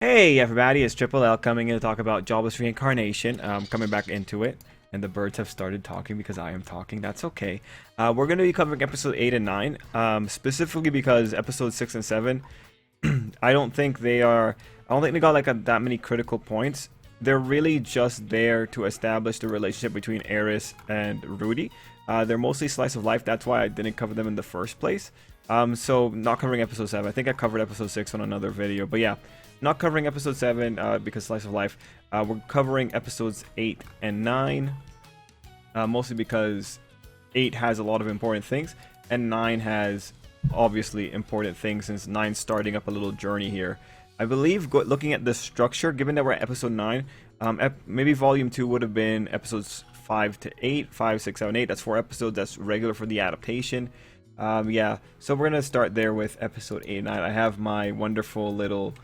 Hey everybody, it's Tripl-L coming in to talk about Jobless Reincarnation. Coming back into it, and the birds have started talking because I am talking. That's okay. We're going to be covering episode 8 and 9, specifically because episode 6 and 7, I don't think they are. I don't think they got like that many critical points. They're really just there to establish the relationship between Eris and Rudy. They're mostly slice of life. That's why I didn't cover them in the first place. So not covering episode 7. I think I covered episode 6 on another video, but yeah. Not covering episode 7 because slice of life. We're covering episodes 8 and 9, mostly because 8 has a lot of important things, and 9 has obviously important things since 9's starting up a little journey here. I believe looking at the structure, given that we're at episode 9, maybe volume 2 would have been episodes 5 to 8, 5, 6, 7, 8. That's 4 episodes. That's regular for the adaptation. Yeah, so we're going to start there with episode 8 and 9. I have my wonderful little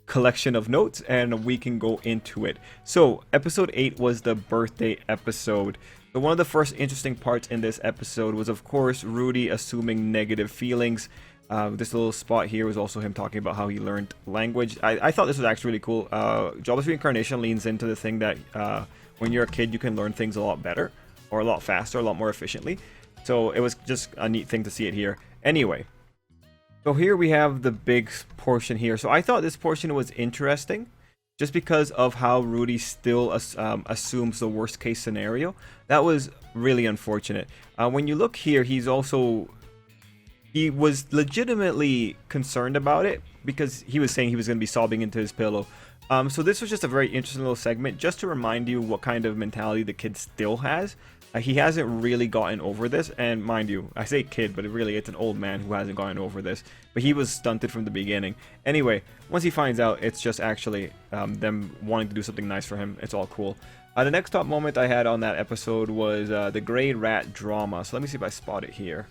collection of notes and we can go into it. So episode 8 was the birthday episode. So one of the first interesting parts in this episode was of course Rudy assuming negative feelings. This little spot here was also him talking about how he learned language. I thought this was actually really cool. Jobless Reincarnation leans into the thing that when you're a kid you can learn things a lot better or a lot faster, a lot more efficiently. So it was just a neat thing to see it here. Anyway, so here we have the big portion here. So I thought this portion was interesting just because of how Rudy still assumes the worst case scenario. That was really unfortunate. When you look here, he was legitimately concerned about it because he was saying he was going to be sobbing into his pillow. So this was just a very interesting little segment just to remind you what kind of mentality the kid still has. He hasn't really gotten over this, and mind you, I say kid, but it's an old man who hasn't gotten over this. But he was stunted from the beginning. Anyway, once he finds out, it's just actually them wanting to do something nice for him. It's all cool. The next top moment I had on that episode was the Gray Rat drama. So let me see if I spot it here.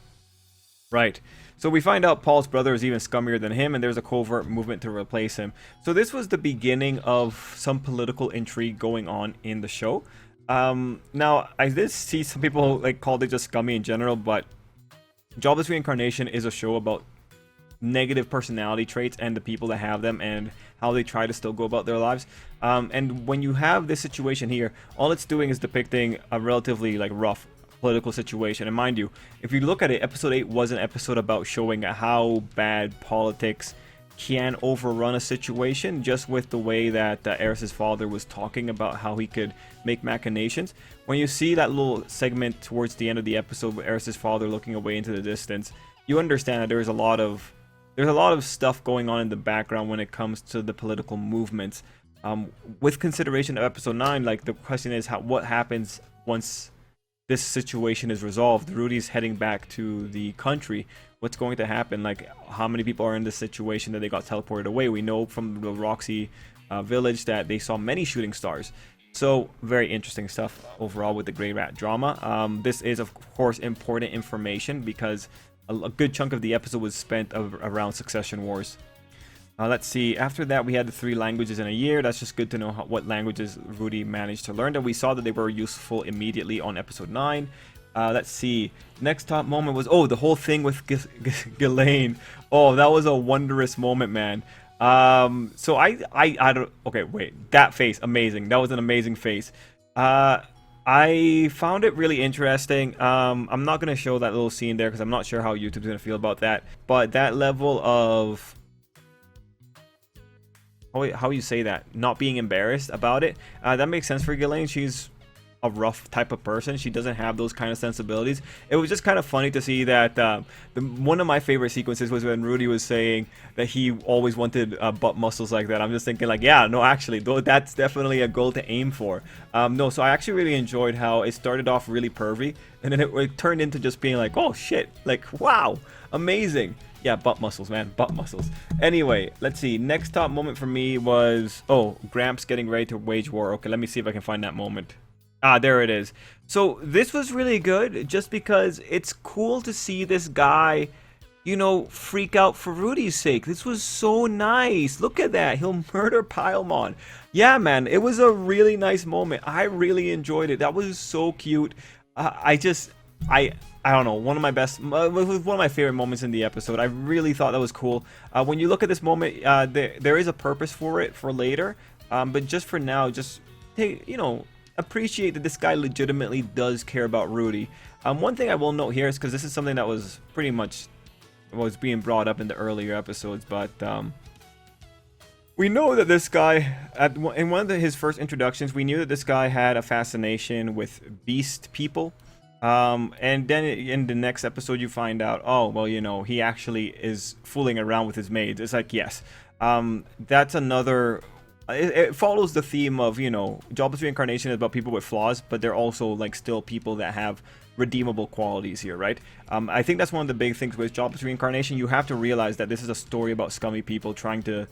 Right. So we find out Paul's brother is even scummier than him, and there's a covert movement to replace him. So this was the beginning of some political intrigue going on in the show. Now I did see some people like called it just scummy in general, but Jobless Reincarnation is a show about negative personality traits and the people that have them and how they try to still go about their lives. And when you have this situation here, all it's doing is depicting a relatively like rough political situation. And mind you, if you look at it, episode 8 was an episode about showing how bad politics can overrun a situation, just with the way that Eris's father was talking about how he could make machinations. When you see that little segment towards the end of the episode with Eris's father looking away into the distance, you understand that there's a lot of stuff going on in the background when it comes to the political movements. With consideration of episode 9, like the question is what happens once this situation is resolved. Rudy's heading back to the country. What's going to happen? Like, how many people are in this situation that they got teleported away? We know from the Roxy village that they saw many shooting stars. So very interesting stuff overall with the Grey Rat drama. This is of course important information because a good chunk of the episode was spent around succession wars. Let's see. After that, we had the 3 languages in a year. That's just good to know what languages Rudy managed to learn. And we saw that they were useful immediately on episode 9. Let's see. Next top moment was the whole thing with Ghislaine. Oh, that was a wondrous moment, man. So I don't. Okay, wait. That face, amazing. That was an amazing face. I found it really interesting. I'm not gonna show that little scene there because I'm not sure how YouTube's gonna feel about that. But that level of how you say that, not being embarrassed about it, that makes sense for Ghislaine. She's a rough type of person. She doesn't have those kind of sensibilities. It was just kind of funny to see that one of my favorite sequences was when Rudy was saying that he always wanted butt muscles like that. I'm just thinking like, yeah, no, actually, though, that's definitely a goal to aim for. No, so I actually really enjoyed how it started off really pervy and then it turned into just being like, oh shit, like wow, amazing. Yeah, butt muscles, man. Butt muscles. Anyway, let's see. Next top moment for me was, Gramps getting ready to wage war. Okay, let me see if I can find that moment. Ah, there it is. So this was really good just because it's cool to see this guy, you know, freak out for Rudy's sake. This was so nice. Look at that. He'll murder Paimon. Yeah, man. It was a really nice moment. I really enjoyed it. That was so cute. I I don't know, one of my best, one of my favorite moments in the episode. I really thought that was cool. When you look at this moment, there is a purpose for it for later, but just for now, just take, appreciate that this guy legitimately does care about Rudy. One thing I will note here is because this is something that was pretty much was being brought up in the earlier episodes, but we know that this guy, in one of his first introductions, we knew that this guy had a fascination with beast people. And then in the next episode, you find out, oh, well, he actually is fooling around with his maids. It's like, yes, that's another. It follows the theme of, Jobless Reincarnation is about people with flaws, but they're also like still people that have redeemable qualities here, right? I think that's one of the big things with Jobless Reincarnation. You have to realize that this is a story about scummy people trying to,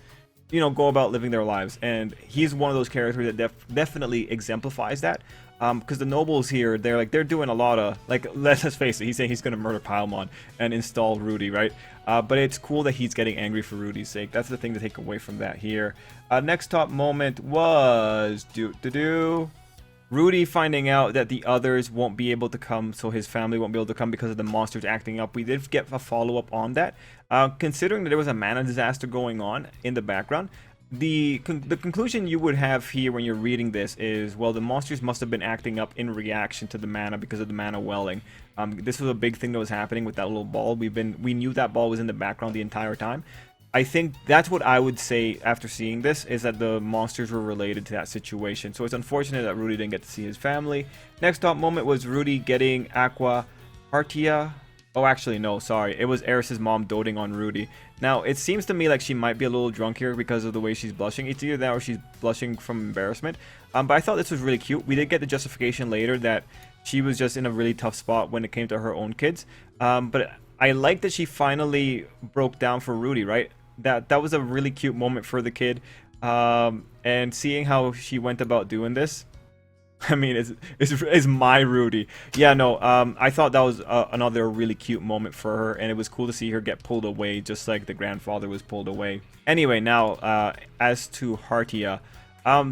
go about living their lives, and he's one of those characters that definitely exemplifies that. Because the nobles here, they're doing a lot of, let's face it, he's saying he's gonna murder Paimon and install Rudy, right? But it's cool that he's getting angry for Rudy's sake. That's the thing to take away from that here. Next top moment was Rudy finding out that the others won't be able to come, so his family won't be able to come because of the monsters acting up. We did get a follow-up on that. Considering that there was a mana disaster going on in the background, the conclusion you would have here when you're reading this is, well, the monsters must have been acting up in reaction to the mana because of the mana welling. This was a big thing that was happening with that little ball. We knew that ball was in the background the entire time. I think that's what I would say after seeing this, is that the monsters were related to that situation. So it's unfortunate that Rudy didn't get to see his family. Next top moment was Rudy getting Aqua Hartia. Oh, actually, no, sorry. It was Eris's mom doting on Rudy. Now, it seems to me like she might be a little drunk here because of the way she's blushing. It's either that or she's blushing from embarrassment. But I thought this was really cute. We did get the justification later that she was just in a really tough spot when it came to her own kids. But I like that she finally broke down for Rudy, right? That was a really cute moment for the kid. And seeing how she went about doing this, I mean, it's my Rudy. Yeah, no, I thought that was another really cute moment for her, and it was cool to see her get pulled away, just like the grandfather was pulled away. Anyway, now, as to Hartia,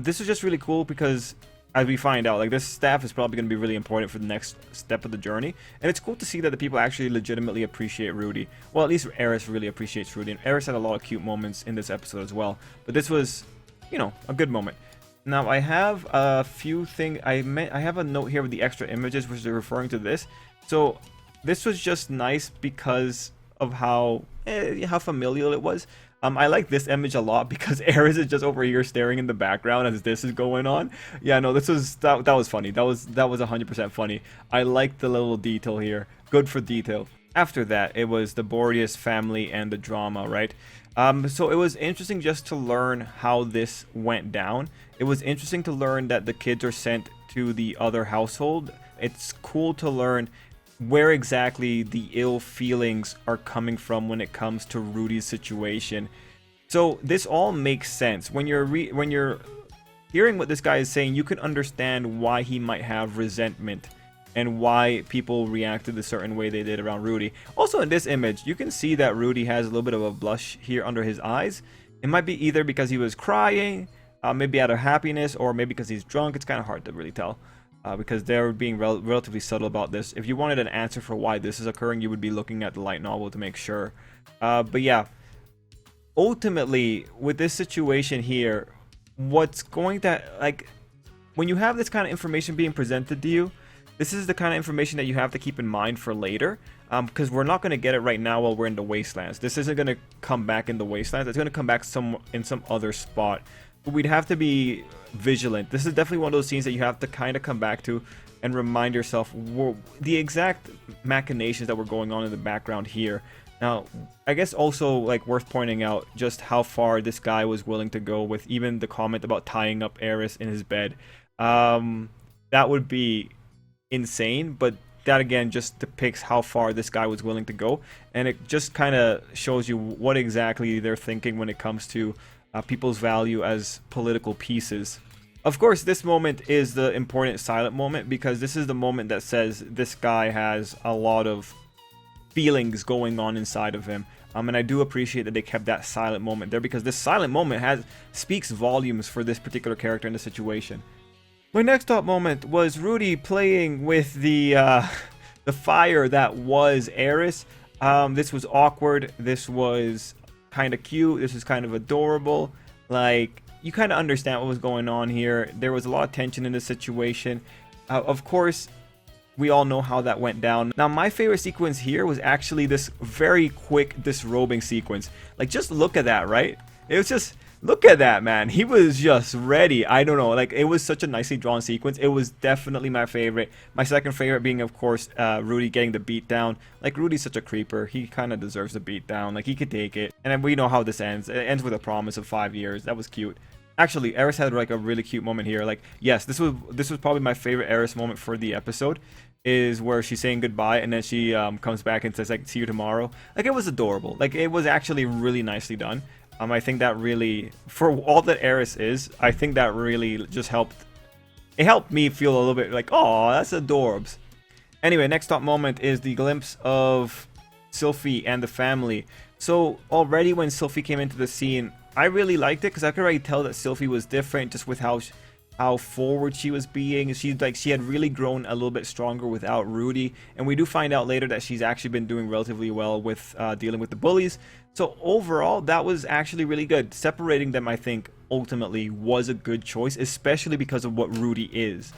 this is just really cool because, as we find out, like, this staff is probably going to be really important for the next step of the journey, and it's cool to see that the people actually legitimately appreciate Rudy. Well, at least Eris really appreciates Rudy, and Eris had a lot of cute moments in this episode as well, but this was, a good moment. Now, I have a few things. I have a note here with the extra images, which are referring to this. So this was just nice because of how familial it was. I like this image a lot because Eris is just over here staring in the background as this is going on. Yeah, no, that was funny. That was 100% funny. I like the little detail here. Good for detail. After that, it was the Boreas family and the drama, right? So it was interesting just to learn how this went down. It was interesting to learn that the kids are sent to the other household. It's cool to learn where exactly the ill feelings are coming from when it comes to Rudy's situation. So this all makes sense. When you're hearing what this guy is saying, you can understand why he might have resentment and why people reacted the certain way they did around Rudy. Also in this image, you can see that Rudy has a little bit of a blush here under his eyes. It might be either because he was crying, maybe out of happiness, or maybe because he's drunk. It's kind of hard to really tell because they're being relatively subtle about this. If you wanted an answer for why this is occurring, you would be looking at the light novel to make sure. But yeah, ultimately, with this situation here, what's going to, like, when you have this kind of information being presented to you, this is the kind of information that you have to keep in mind for later, because we're not going to get it right now while we're in the Wastelands. This isn't going to come back in the Wastelands. It's going to come back in some other spot. But we'd have to be vigilant. This is definitely one of those scenes that you have to kind of come back to and remind yourself the exact machinations that were going on in the background here. Now, I guess also, like, worth pointing out just how far this guy was willing to go with even the comment about tying up Eris in his bed. That would be insane, but that again just depicts how far this guy was willing to go, and it just kind of shows you what exactly they're thinking when it comes to people's value as political pieces. Of course, this moment is the important silent moment because this is the moment that says this guy has a lot of feelings going on inside of him. And I do appreciate that they kept that silent moment there because this silent moment speaks volumes for this particular character in the situation. My next top moment was Rudy playing with the the fire that was Eris. This was awkward. This was kind of cute. This was kind of adorable. Like, you kind of understand what was going on here. There was a lot of tension in this situation. Of course, we all know how that went down. Now, my favorite sequence here was actually this very quick disrobing sequence. Like, just look at that, right? It was just, look at that, man. He was just ready. I don't know. Like, it was such a nicely drawn sequence. It was definitely my favorite. My second favorite being, of course, Rudy getting the beat down. Like, Rudy's such a creeper. He kind of deserves the beat down. Like, he could take it. And then we know how this ends. It ends with a promise of 5 years. That was cute. Actually, Eris had like a really cute moment here. Like, yes, this was probably my favorite Eris moment for the episode, is where she's saying goodbye and then she comes back and says, like, see you tomorrow. Like, it was adorable. Like, it was actually really nicely done. I think that really, for all that Eris is, I think that really just helped. It helped me feel a little bit like, oh, that's adorbs. Anyway, next top moment is the glimpse of Sylphie and the family. So already when Sylphie came into the scene, I really liked it because I could already tell that Sylphie was different just with how forward she was being. She had really grown a little bit stronger without Rudy, and we do find out later that she's actually been doing relatively well with dealing with the bullies. So overall, that was actually really good. Separating them, I think, ultimately was a good choice, especially because of what Rudy is.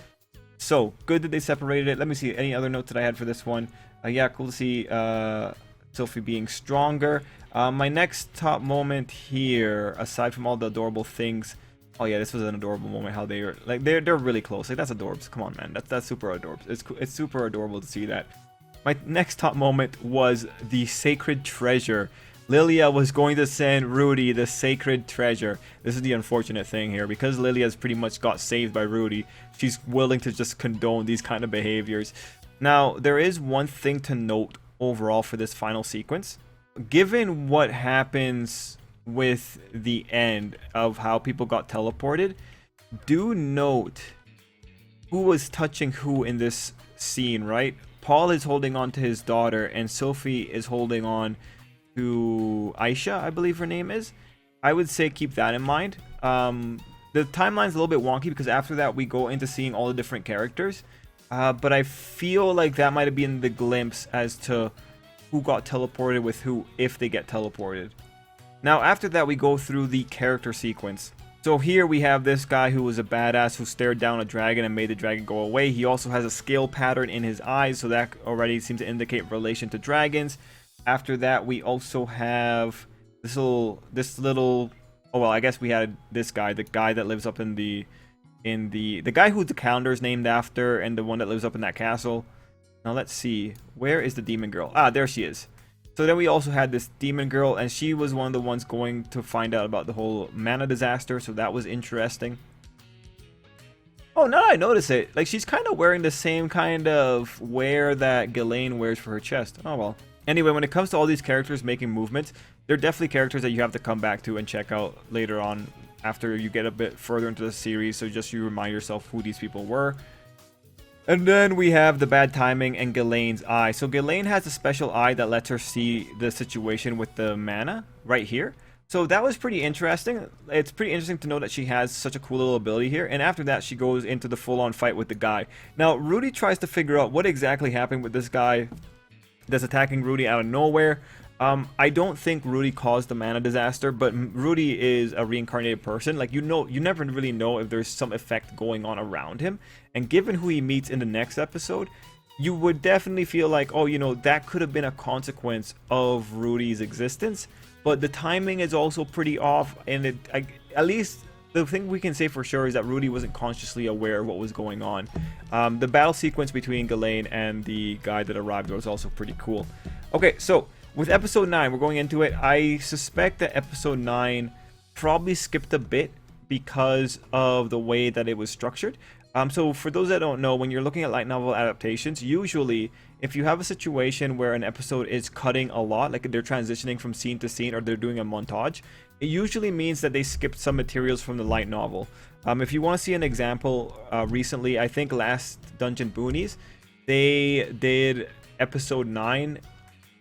So good that they separated it. Let me see any other notes that I had for this one. Yeah, cool to see Sylphie being stronger. My next top moment here, aside from all the adorable things. Oh yeah, this was an adorable moment. How they are like they're really close. Like, that's adorbs. Come on, man. That's super adorbs. It's super adorable to see that. My next top moment was the sacred treasure. Lilia was going to send Rudy the sacred treasure. This is the unfortunate thing here, because Lilia's pretty much got saved by Rudy. She's willing to just condone these kind of behaviors. Now, there is one thing to note overall for this final sequence. Given what happens with the end of how people got teleported, do note who was touching who in this scene, right? Paul is holding on to his daughter, and Sylphie is holding on to Aisha, I believe her name is. I would say keep that in mind. The timeline's a little bit wonky because after that we go into seeing all the different characters, but I feel like that might have been the glimpse as to who got teleported with who, if they get teleported. Now, after that, we go through the character sequence. So here we have this guy who was a badass who stared down a dragon and made the dragon go away. He also has a scale pattern in his eyes, so that already seems to indicate relation to dragons. After that, we also have this little. Oh well, I guess we had this guy, the guy that lives up in the guy who the calendar is named after, and the one that lives up in that castle. Now let's see, where is the demon girl? Ah, there she is. So then we also had this demon girl, and she was one of the ones going to find out about the whole mana disaster, so that was interesting. Oh, now I notice it, like, she's kind of wearing the same kind of wear that Ghislaine wears for her chest. Oh well. Anyway, when it comes to all these characters making movements, they're definitely characters that you have to come back to and check out later on after you get a bit further into the series, so just you remind yourself who these people were. And then we have the bad timing and Ghislaine's eye. So Ghislaine has a special eye that lets her see the situation with the mana right here. So that was pretty interesting. It's pretty interesting to know that she has such a cool little ability here. And after that, she goes into the full-on fight with the guy. Now, Rudy tries to figure out what exactly happened with this guy that's attacking Rudy out of nowhere. I don't think Rudy caused the mana disaster, but Rudy is a reincarnated person. Like, you never really know if there's some effect going on around him. And given who he meets in the next episode, you would definitely feel like, oh, that could have been a consequence of Rudy's existence. But the timing is also pretty off, and at least the thing we can say for sure is that Rudy wasn't consciously aware of what was going on. The battle sequence between Ghislaine and the guy that arrived was also pretty cool. Okay, so with episode 9, we're going into it. I suspect that episode 9 probably skipped a bit because of the way that it was structured. So for those that don't know, when you're looking at light novel adaptations, usually if you have a situation where an episode is cutting a lot, like they're transitioning from scene to scene or they're doing a montage, it usually means that they skipped some materials from the light novel. If you want to see an example, recently, I think last Dungeon Boonies, they did episode 9.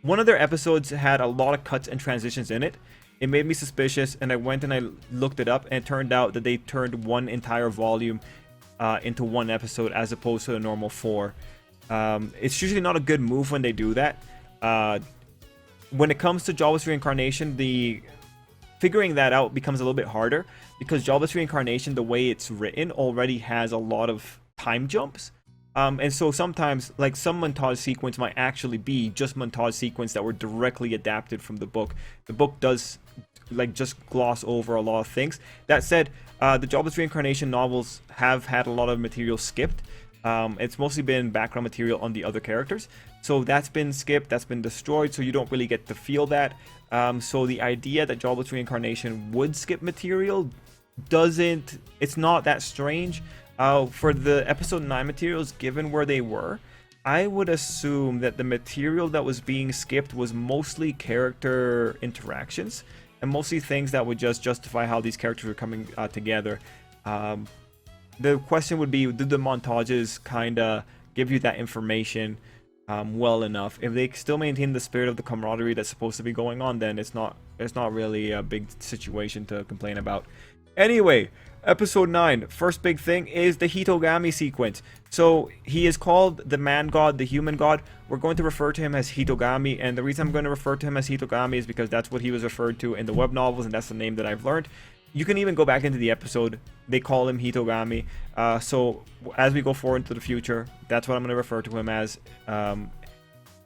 One of their episodes had a lot of cuts and transitions in it. It made me suspicious, and I went and I looked it up, and it turned out that they turned one entire volume into one episode as opposed to the normal 4. It's usually not a good move when they do that. When it comes to Jobless Reincarnation, the figuring that out becomes a little bit harder because Jobless Reincarnation, the way it's written, already has a lot of time jumps. And so sometimes, like, some montage sequence might actually be just montage sequence that were directly adapted from the book. The book does, like, just gloss over a lot of things. That said, the Jobless Reincarnation novels have had a lot of material skipped. It's mostly been background material on the other characters. So that's been skipped, that's been destroyed, so you don't really get to feel that. So the idea that Jobless Reincarnation would skip material it's not that strange. For the episode 9 materials, given where they were, I would assume that the material that was being skipped was mostly character interactions and mostly things that would just justify how these characters were coming together. The question would be, did the montages kind of give you that information well enough? If they still maintain the spirit of the camaraderie that's supposed to be going on, then it's not really a big situation to complain about. Anyway, episode 9, first big thing is the Hitogami sequence. So he is called the man god, the human god. We're going to refer to him as Hitogami, and the reason I'm going to refer to him as Hitogami is because that's what he was referred to in the web novels, and that's the name that I've learned. You can even go back into the episode, they call him Hitogami. So as we go forward into the future, that's what I'm going to refer to him as.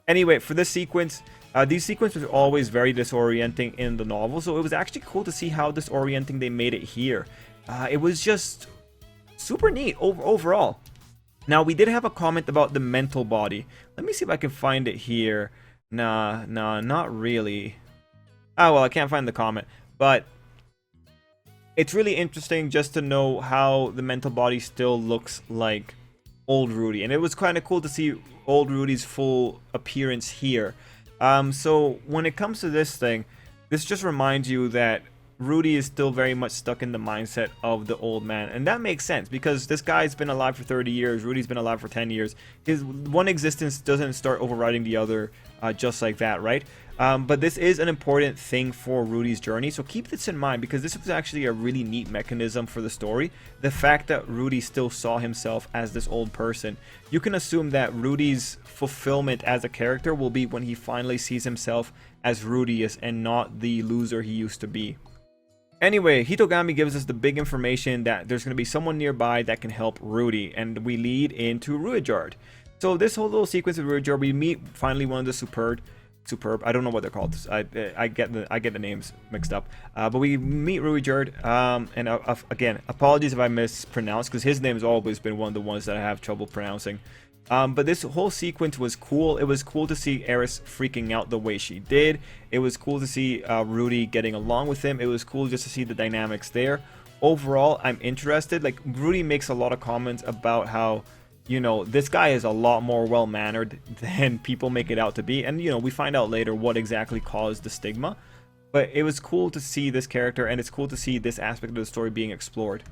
Anyway, for this sequence, these sequences are always very disorienting in the novel, so it was actually cool to see how disorienting they made it here. It was just super neat overall. Now, we did have a comment about the mental body. Let me see if I can find it here. Nah, not really. Oh, well, I can't find the comment, but it's really interesting just to know how the mental body still looks like old Rudy. And it was kind of cool to see old Rudy's full appearance here. So when it comes to this thing, this just reminds you that Rudy is still very much stuck in the mindset of the old man. And that makes sense because this guy's been alive for 30 years. Rudy's been alive for 10 years. His one existence doesn't start overriding the other just like that, right? But this is an important thing for Rudy's journey, so keep this in mind because this was actually a really neat mechanism for the story. The fact that Rudy still saw himself as this old person. You can assume that Rudy's fulfillment as a character will be when he finally sees himself as Rudy and not the loser he used to be. Anyway, Hitogami gives us the big information that there's going to be someone nearby that can help Rudy, and we lead into Ruijard. So this whole little sequence of Ruijard, we meet finally one of the superb, I don't know what they're called. I get the names mixed up. But we meet Ruijard, and again, apologies if I mispronounce, because his name has always been one of the ones that I have trouble pronouncing. But this whole sequence was cool. It was cool to see Eris freaking out the way she did. It was cool to see Rudy getting along with him. It was cool just to see the dynamics there. Overall, I'm interested. Like, Rudy makes a lot of comments about how, you know, this guy is a lot more well-mannered than people make it out to be. And, you know, we find out later what exactly caused the stigma. But it was cool to see this character, and it's cool to see this aspect of the story being explored.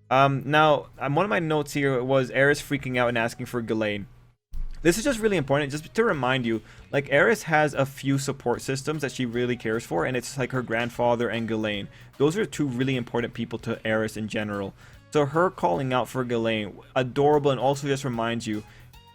Now, one of my notes here was Eris freaking out and asking for Ghislaine. This is just really important, just to remind you, like, Eris has a few support systems that she really cares for, and it's like her grandfather and Ghislaine. Those are two really important people to Eris in general. So her calling out for Ghislaine, adorable, and also just reminds you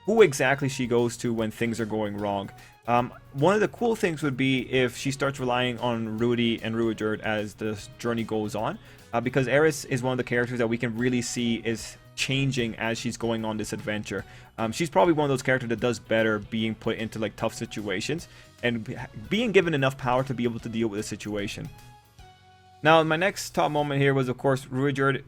who exactly she goes to when things are going wrong. One of the cool things would be if she starts relying on Rudy and Ruijard as the journey goes on, because Eris is one of the characters that we can really see is changing as she's going on this adventure. She's probably one of those characters that does better being put into like tough situations and being given enough power to be able to deal with a situation. Now, my next top moment here was, of course, Ruijard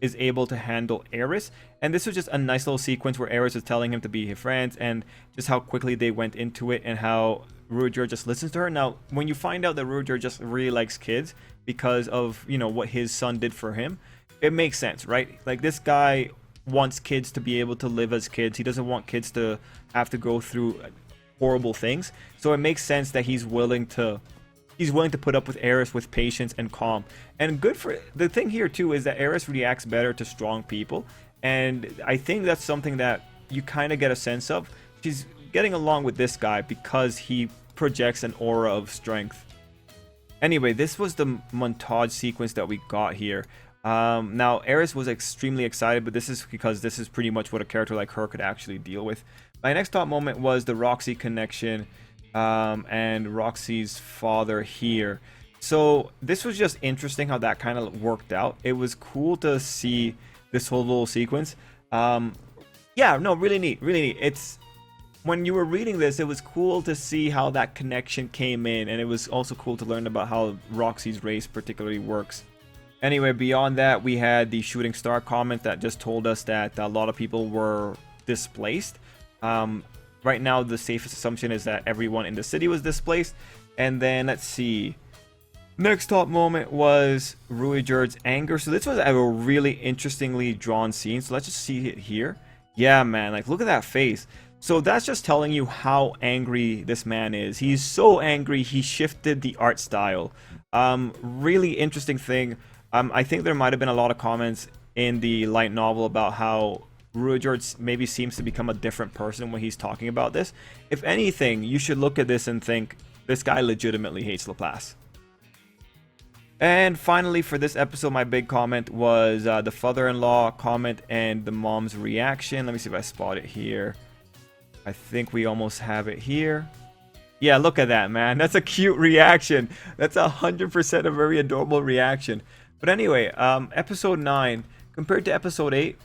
is able to handle Eris, and this was just a nice little sequence where Eris was telling him to be his friends, and just how quickly they went into it and how Ruijard just listens to her. Now, when you find out that Ruijard just really likes kids because of, you know, what his son did for him, it makes sense, right? Like, this guy wants kids to be able to live as kids. He doesn't want kids to have to go through horrible things. So it makes sense that he's willing to put up with Eris with patience and calm. And good for the thing here too is that Eris reacts better to strong people, and I think that's something that you kind of get a sense of. She's getting along with this guy because he projects an aura of strength. Anyway, this was the montage sequence that we got here. Now, Eris was extremely excited, but this is because this is pretty much what a character like her could actually deal with. My next top moment was the Roxy connection, and Roxy's father here. So this was just interesting how that kind of worked out. It was cool to see this whole little sequence. Yeah, no, really neat, really neat. It's when you were reading this, it was cool to see how that connection came in, and it was also cool to learn about how Roxy's race particularly works. Anyway, beyond that, we had the shooting star comment that just told us that a lot of people were displaced. Right now, the safest assumption is that everyone in the city was displaced. And then, let's see. Next top moment was Ruijerd's anger. So this was a really interestingly drawn scene. So let's just see it here. Yeah, man, like look at that face. So that's just telling you how angry this man is. He's so angry, he shifted the art style. Really interesting thing. I think there might have been a lot of comments in the light novel about how Ruijerd maybe seems to become a different person when he's talking about this. If anything, you should look at this and think, this guy legitimately hates Laplace. And finally, for this episode, my big comment was the father-in-law comment and the mom's reaction. Let me see if I spot it here. I think we almost have it here. Yeah, look at that, man. That's a cute reaction. That's 100% a very adorable reaction. But anyway, episode 9, compared to episode 8,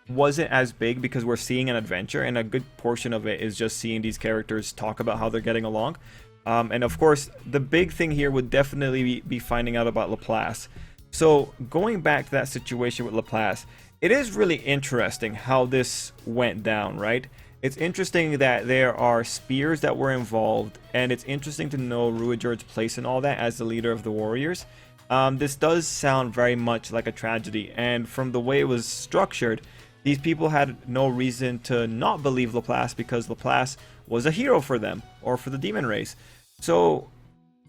wasn't as big because we're seeing an adventure, and a good portion of it is just seeing these characters talk about how they're getting along. And of course, the big thing here would definitely be finding out about Laplace. So going back to that situation with Laplace, it is really interesting how this went down, right? It's interesting that there are spears that were involved, and it's interesting to know Ruijerd's place in all that as the leader of the warriors. This does sound very much like a tragedy, and from the way it was structured, these people had no reason to not believe Laplace because Laplace was a hero for them, or for the demon race. So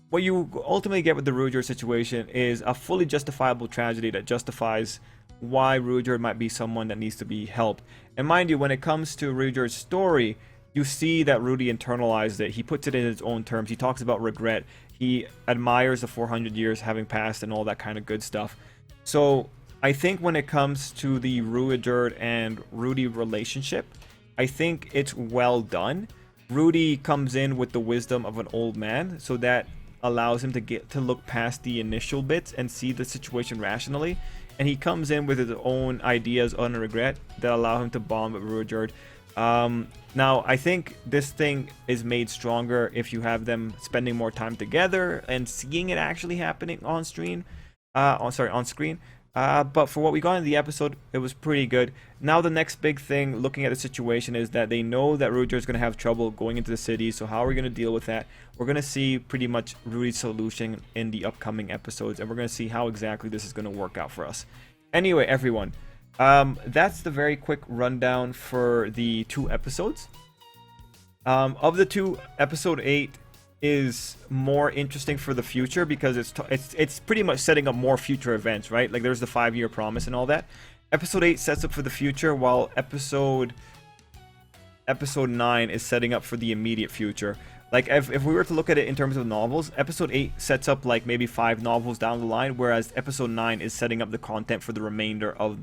what you ultimately get with the Ruijerd situation is a fully justifiable tragedy that justifies why Ruijerd might be someone that needs to be helped. And mind you, when it comes to Ruijerd's story, you see that Rudy internalized it. He puts it in his own terms. He talks about regret. He admires the 400 years having passed and all that kind of good stuff. So I think when it comes to the Ruijerd and Rudy relationship, I think it's well done. Rudy comes in with the wisdom of an old man, so that allows him to get to look past the initial bits and see the situation rationally. And he comes in with his own ideas on regret that allow him to bond with Ruijerd. Now, I think this thing is made stronger if you have them spending more time together and seeing it actually happening on screen. On screen. But for what we got in the episode, it was pretty good. Now the next big thing, looking at the situation, is that they know that Ruijerd is going to have trouble going into the city. So how are we going to deal with that? We're going to see pretty much Rudy's solution in the upcoming episodes, and we're going to see how exactly this is going to work out for us. Anyway, everyone, that's the very quick rundown for the 2 episodes. Of the 2, episode 8 is more interesting for the future because it's pretty much setting up more future events, right? Like there's the 5-year promise and all that. Episode 8 sets up for the future, while episode 9 is setting up for the immediate future. Like if we were to look at it in terms of novels, episode 8 sets up like maybe 5 novels down the line, whereas episode 9 is setting up the content for the remainder of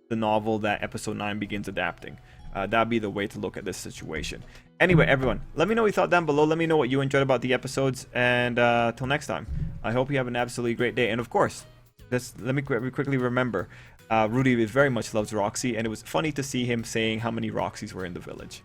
the novel that episode 9 begins adapting. That'd be the way to look at this situation. Anyway, everyone, let me know what you thought down below. Let me know what you enjoyed about the episodes. And till next time, I hope you have an absolutely great day. And of course, let me quickly remember, Rudy very much loves Roxy. And it was funny to see him saying how many Roxys were in the village.